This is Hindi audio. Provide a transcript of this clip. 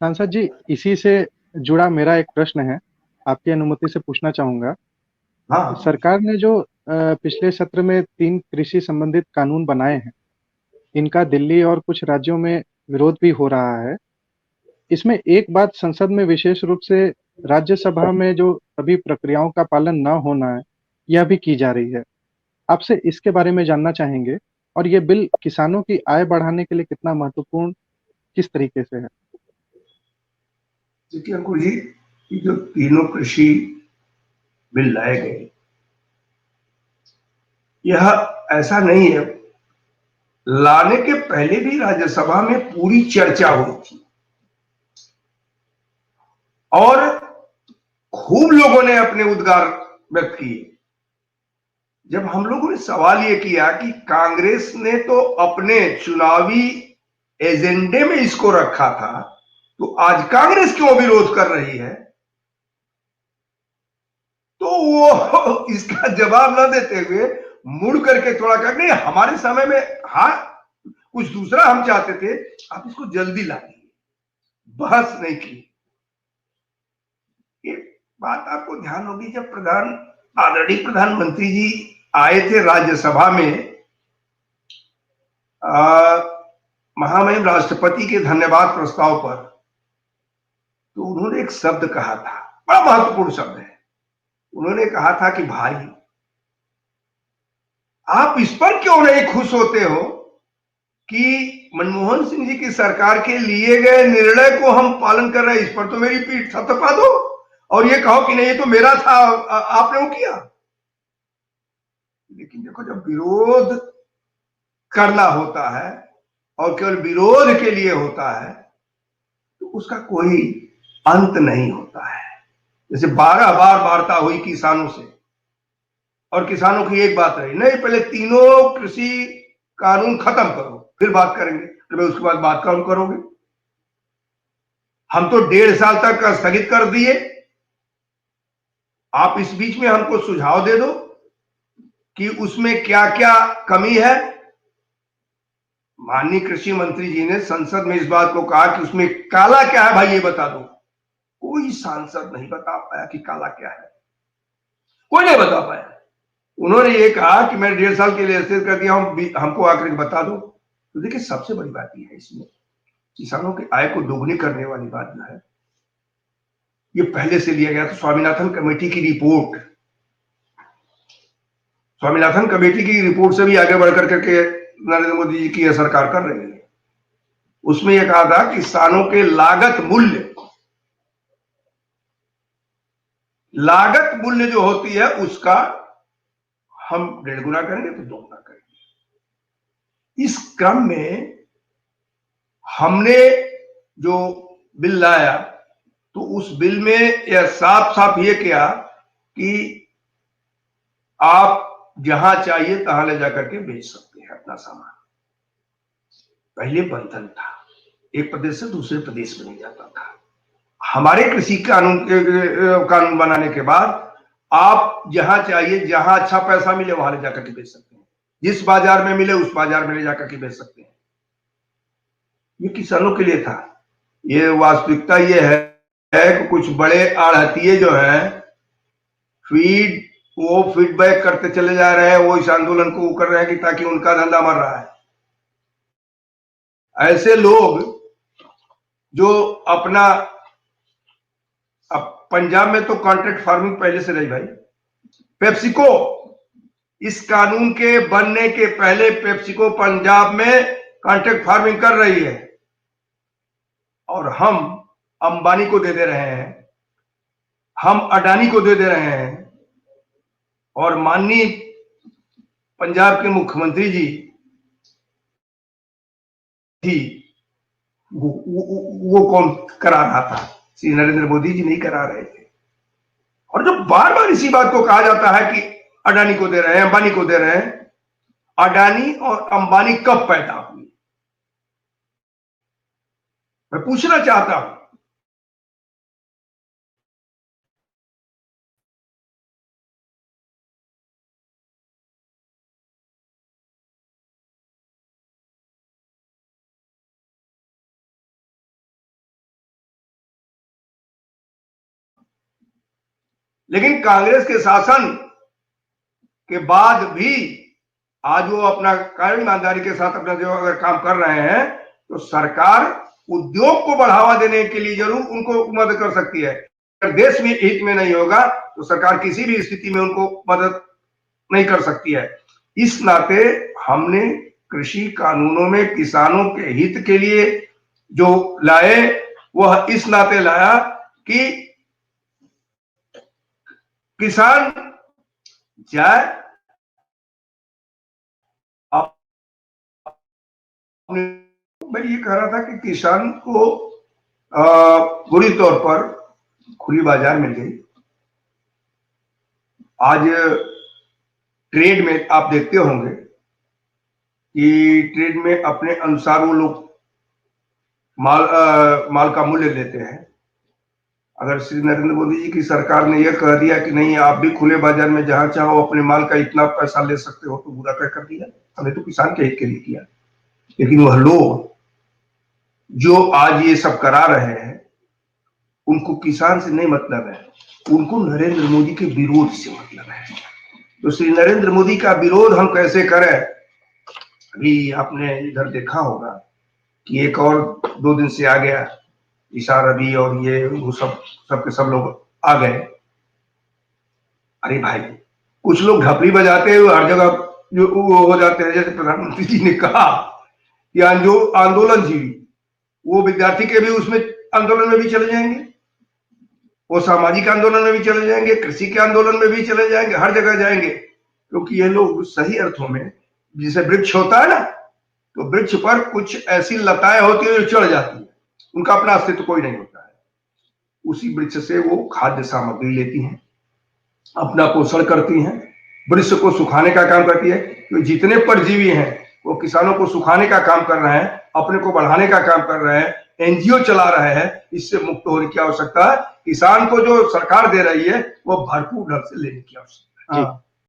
सांसद जी, इसी से जुड़ा मेरा एक प्रश्न है, आपकी अनुमति से पूछना चाहूँगा। हाँ। सरकार ने जो पिछले सत्र में 3 कृषि संबंधित कानून बनाए हैं, इनका दिल्ली और कुछ राज्यों में विरोध भी हो रहा है। इसमें एक बात संसद में विशेष रूप से राज्यसभा में जो सभी प्रक्रियाओं का पालन न होना है, यह भी की जा रही है। आपसे इसके बारे में जानना चाहेंगे और ये बिल किसानों की आय बढ़ाने के लिए कितना महत्वपूर्ण किस तरीके से है? देखिए अंकुर जी, ये जो तीनों कृषि बिल लाए गए, यह ऐसा नहीं है। लाने के पहले भी राज्यसभा में पूरी चर्चा हुई थी और खूब लोगों ने अपने उद्गार व्यक्त किए। जब हम लोगों ने सवाल ये किया कि कांग्रेस ने तो अपने चुनावी एजेंडे में इसको रखा था, तो आज कांग्रेस क्यों विरोध कर रही है, तो वो इसका जवाब न देते हुए मुड़ करके थोड़ा कहा नहीं, हमारे समय में हाँ कुछ दूसरा हम चाहते थे, आप इसको जल्दी लाइए। बहस नहीं की। ये बात आपको ध्यान होगी, जब आदरणीय प्रधानमंत्री जी आए थे राज्यसभा में महामहिम राष्ट्रपति के धन्यवाद प्रस्ताव पर, तो उन्होंने एक शब्द कहा था, बड़ा महत्वपूर्ण शब्द है। उन्होंने कहा था कि भाई, आप इस पर क्यों नहीं खुश होते हो कि मनमोहन सिंह जी की सरकार के लिए गए निर्णय को हम पालन कर रहे हैं, इस पर तो मेरी पीठ थपथपा दो और ये कहो कि नहीं ये तो मेरा था, आपने वो किया। लेकिन देखो, जब विरोध करना होता है और केवल विरोध के लिए होता है, तो उसका कोई अंत नहीं होता है। जैसे 12 बार वार्ता हुई किसानों से और किसानों की एक बात रही, नहीं पहले तीनों कृषि कानून खत्म करो फिर बात करेंगे। तो उसके बाद बात कौन करोगे? हम तो 1.5 साल तक स्थगित कर दिए, आप इस बीच में हमको सुझाव दे दो कि उसमें क्या क्या कमी है। माननीय कृषि मंत्री जी ने संसद में इस बात को कहा कि उसमें काला क्या है भाई, ये बता दो। कोई सांसद नहीं बता पाया कि काला क्या है, कोई नहीं बता पाया। उन्होंने ये कहा कि मैं 1.5 साल के लिए स्थिर कर दिया हूं, हमको आकर बता दो। तो देखिए, सबसे बड़ी बात यह है इसमें, किसानों की आय को दोगुनी करने वाली बात जो है, ये पहले से लिया गया था। स्वामीनाथन कमेटी की रिपोर्ट, स्वामीनाथन कमेटी की रिपोर्ट से भी आगे बढ़कर करके नरेंद्र मोदी जी की यह सरकार कर रही है। उसमें यह कहा था कि किसानों के लागत मूल्य जो होती है उसका हम 1.5 गुना करेंगे तो 2 गुना करेंगे। इस क्रम में हमने जो बिल लाया, तो उस बिल में यह साफ साफ ये किया कि आप जहां चाहिए तहां ले जाकर के बेच सकते हैं अपना सामान। पहले बंधन था, एक प्रदेश से दूसरे प्रदेश में नहीं जाता था। हमारे कृषि कानून बनाने के बाद आप जहां चाहिए, जहां अच्छा पैसा मिले वहां ले जाकर के बेच सकते हैं, जिस बाजार में मिले उस बाजार में ले जाकर के बेच सकते हैं। ये किसानों के लिए था। ये वास्तविकता ये है कि कुछ बड़े आढ़तिये जो हैं, फीड वो फीडबैक करते चले जा रहे हैं, वो इस आंदोलन को कर रहे हैं कि ताकि उनका धंधा मर रहा है। ऐसे लोग जो अपना, अब पंजाब में तो कॉन्ट्रैक्ट फार्मिंग पहले से रही भाई। पेप्सिको, इस कानून के बनने के पहले पेप्सिको पंजाब में कॉन्ट्रैक्ट फार्मिंग कर रही है और हम अंबानी को दे दे रहे हैं, हम अडानी को दे दे रहे हैं। और माननीय पंजाब के मुख्यमंत्री जी थी, वो कौन करा रहा था? श्री नरेंद्र मोदी जी नहीं करा रहे थे। और जब बार बार इसी बात को कहा जाता है कि अडानी को दे रहे हैं, अंबानी को दे रहे हैं, अडानी और अंबानी कब पैदा हुई, मैं पूछना चाहता हूं। लेकिन कांग्रेस के शासन के बाद भी आज वो अपना कार्य ईमानदारी के साथ अपना जो अगर काम कर रहे हैं तो सरकार उद्योग को बढ़ावा देने के लिए जरूर उनको मदद कर सकती है। अगर देश में हित में नहीं होगा तो सरकार किसी भी स्थिति में उनको मदद नहीं कर सकती है। इस नाते हमने कृषि कानूनों में किसानों के हित के लिए जो लाए वह इस नाते लाया कि किसान जाए मैं ये कह रहा था कि किसान को बुरी तौर पर खुली बाजार मिल गई। आज ट्रेड में आप देखते होंगे कि ट्रेड में अपने अनुसार वो लोग माल का मूल्य लेते हैं। अगर श्री नरेंद्र मोदी जी की सरकार ने यह कह दिया कि नहीं आप भी खुले बाजार में जहां चाहो अपने माल का इतना पैसा ले सकते हो तो बुरा क्या कर दिया। हमने तो किसान के हित के लिए किया, लेकिन वह लोग जो आज ये सब करा रहे हैं उनको किसान से नहीं मतलब है, उनको नरेंद्र मोदी के विरोध से मतलब है। तो श्री नरेंद्र मोदी का विरोध हम कैसे करें। अभी आपने इधर देखा होगा कि एक और 2 दिन से आ गया ईशा रवि और ये वो सबके सब लोग आ गए। अरे भाई कुछ लोग ढपली बजाते हुए हर जगह जो हो जाते हैं। जैसे प्रधानमंत्री जी ने कहा कि आंदोलन जीवी, वो विद्यार्थी के भी उसमें आंदोलन में भी चले जाएंगे, वो सामाजिक आंदोलन में भी चले जाएंगे, कृषि के आंदोलन में भी चले जाएंगे, हर जगह जाएंगे। क्योंकि ये लोग सही अर्थों में, जैसे वृक्ष होता है ना, तो वृक्ष पर कुछ ऐसी लताएं होती है जो चढ़ जाती है, उनका अपना अस्तित्व कोई नहीं होता है। उसी वृक्ष से वो खाद्य सामग्री लेती हैं, अपना पोषण करती हैं, वृक्ष को सुखाने का काम करती है। तो जितने परजीवी हैं वो किसानों को सुखाने का काम कर रहे हैं, अपने को बढ़ाने का काम कर रहे हैं, एनजीओ चला रहे हैं। इससे मुक्त होने की आवश्यकता है। किसान को जो सरकार दे रही है वो भरपूर ढंग से लेने की आवश्यकता है।